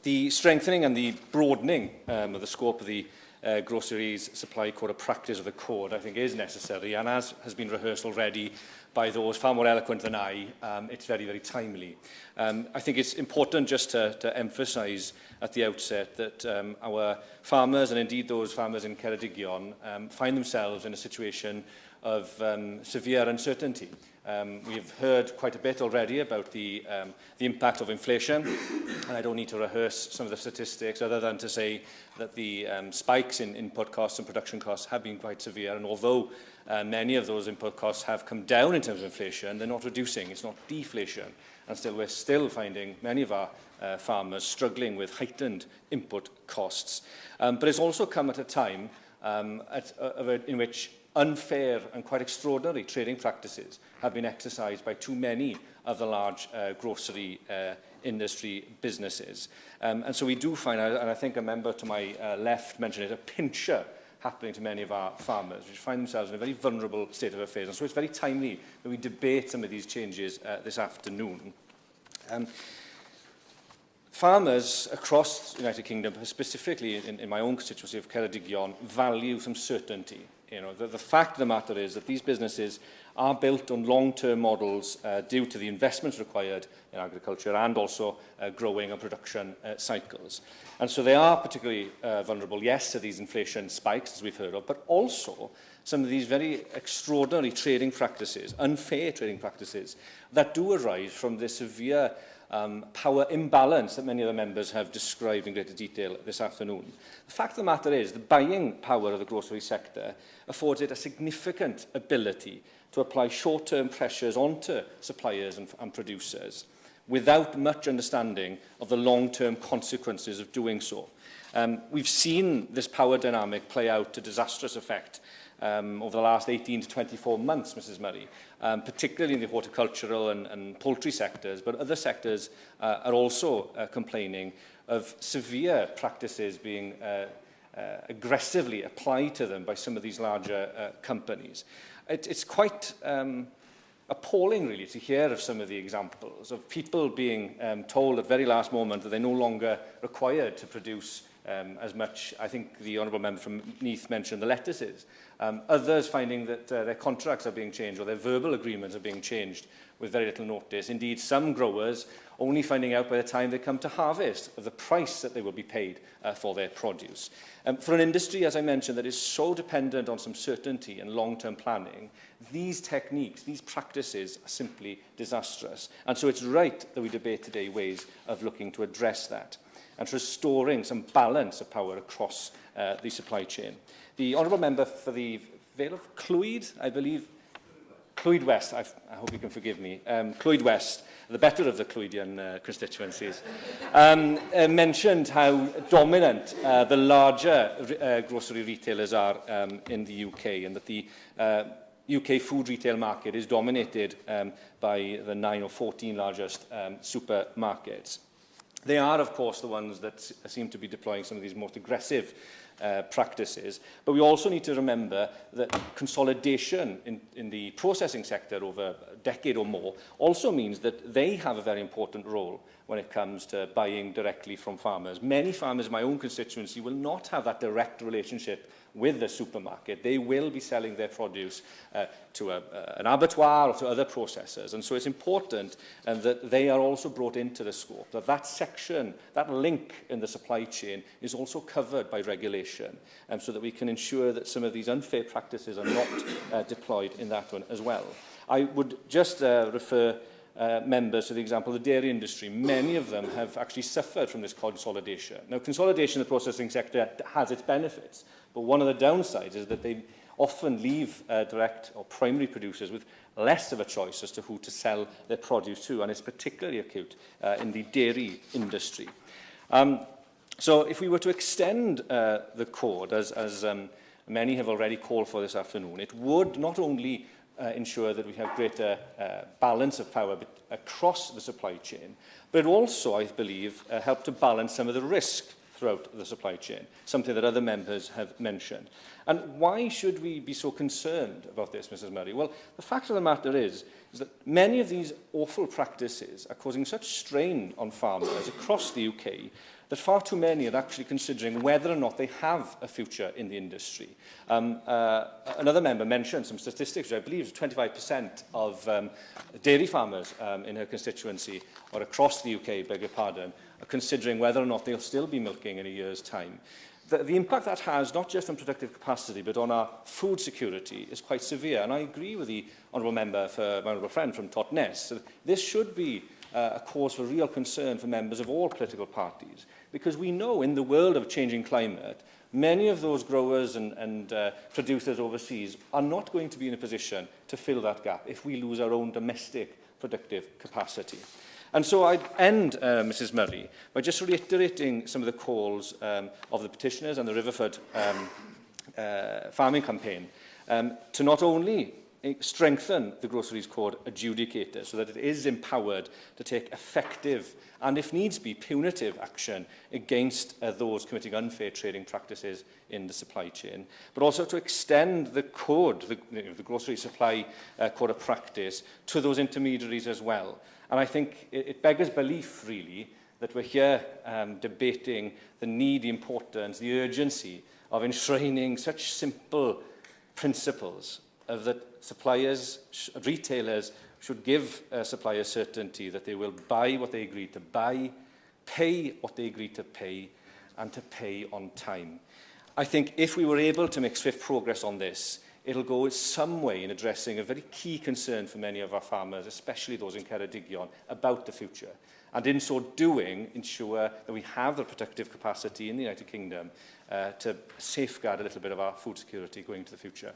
The strengthening and the broadening of the scope of the Groceries Supply Code of Practice of the Code, I think, is necessary, and as has been rehearsed already by those far more eloquent than I, it's very, very timely. I think it's important just to emphasise at the outset that our farmers, and indeed those farmers in Ceredigion, find themselves in a situation of severe uncertainty. We've heard quite a bit already about the impact of inflation, and I don't need to rehearse some of the statistics other than to say that the spikes in input costs and production costs have been quite severe, and although many of those input costs have come down in terms of inflation, they're not reducing, it's not deflation, and we're still finding many of our farmers struggling with heightened input costs. But it's also come at a time in which unfair and quite extraordinary trading practices have been exercised by too many of the large grocery industry businesses. And so we do find, and I think a member to my left mentioned it, a pincher happening to many of our farmers, which find themselves in a very vulnerable state of affairs. And so it's very timely that we debate some of these changes this afternoon. Farmers across the United Kingdom, specifically in my own constituency of Ceredigion, value some certainty. You know, the fact of the matter is that these businesses are built on long-term models due to the investments required in agriculture and also growing and production cycles. And so they are particularly vulnerable, yes, to these inflation spikes, as we've heard of, but also some of these very extraordinary trading practices, unfair trading practices, that do arise from the severe power imbalance that many of the members have described in greater detail this afternoon. The fact of the matter is the buying power of the grocery sector affords it a significant ability to apply short-term pressures onto suppliers and producers without much understanding of the long-term consequences of doing so. We've seen this power dynamic play out to disastrous effect over the last 18 to 24 months, Mrs Murray, particularly in the horticultural and poultry sectors, but other sectors are also complaining of severe practices being aggressively applied to them by some of these larger companies. It's quite appalling, really, to hear of some of the examples of people being told at the very last moment that they're no longer required to produce as much. I think the Honourable Member from Neath mentioned the lettuces. Others finding that their contracts are being changed or their verbal agreements are being changed with very little notice. Indeed, some growers only finding out by the time they come to harvest of the price that they will be paid for their produce. For an industry, as I mentioned, that is so dependent on some certainty and long-term planning, these techniques, these practices are simply disastrous. And so it's right that we debate today ways of looking to address that and restoring some balance of power across the supply chain. The Honourable Member for the Vale of Clwyd, I believe, Clwyd West, I hope you can forgive me, Clwyd West, the better of the Clwydian constituencies, mentioned how dominant the larger grocery retailers are in the UK, and that the UK food retail market is dominated by the 9 or 14 largest supermarkets. They are, of course, the ones that seem to be deploying some of these most aggressive practices. But we also need to remember that consolidation in the processing sector over a decade or more also means that they have a very important role when it comes to buying directly from farmers. Many farmers in my own constituency will not have that direct relationship with the supermarket. They will be selling their produce to an abattoir or to other processors. And so it's important that they are also brought into the scope, that section, that link in the supply chain is also covered by regulation, so that we can ensure that some of these unfair practices are not deployed in that one as well. I would just refer members to the example of the dairy industry. Many of them have actually suffered from this consolidation. Now, consolidation in the processing sector has its benefits, but one of the downsides is that they often leave direct or primary producers with less of a choice as to who to sell their produce to, and it's particularly acute in the dairy industry. So if we were to extend the code, as many have already called for this afternoon, it would not only ensure that we have greater balance of power across the supply chain, but it also, I believe, help to balance some of the risk throughout the supply chain, something that other members have mentioned. And why should we be so concerned about this, Mrs Murray? Well, the fact of the matter is that many of these awful practices are causing such strain on farmers across the UK that far too many are actually considering whether or not they have a future in the industry. Another member mentioned some statistics, which I believe is 25% of dairy farmers in her constituency, or across the UK, beg your pardon, are considering whether or not they'll still be milking in a year's time. The impact that has, not just on productive capacity, but on our food security, is quite severe. And I agree with the honourable member, my honourable friend from Totnes. This should be a cause for real concern for members of all political parties, because we know in the world of changing climate, many of those growers and producers overseas are not going to be in a position to fill that gap if we lose our own domestic productive capacity. And so I'd end, Mrs Murray, by just reiterating some of the calls of the petitioners and the Riverford farming campaign to not only strengthen the Groceries Code adjudicator so that it is empowered to take effective and, if needs be, punitive action against those committing unfair trading practices in the supply chain, but also to extend the code, the Grocery Supply Code of Practice, to those intermediaries as well. And I think it beggars belief, really, that we're here debating the need, the importance, the urgency of enshrining such simple principles of that suppliers, retailers should give suppliers certainty that they will buy what they agreed to buy, pay what they agreed to pay, and to pay on time. I think if we were able to make swift progress on this, it'll go some way in addressing a very key concern for many of our farmers, especially those in Ceredigion, about the future. And in so doing, ensure that we have the productive capacity in the United Kingdom to safeguard a little bit of our food security going into the future.